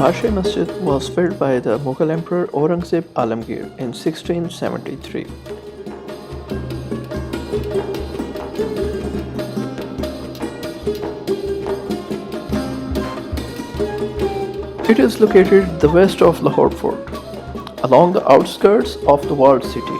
Bhashe Masjid was built by the Mughal Emperor Aurangzeb Alamgir in 1673. It is located the west of Lahore Fort, along the outskirts of the walled city.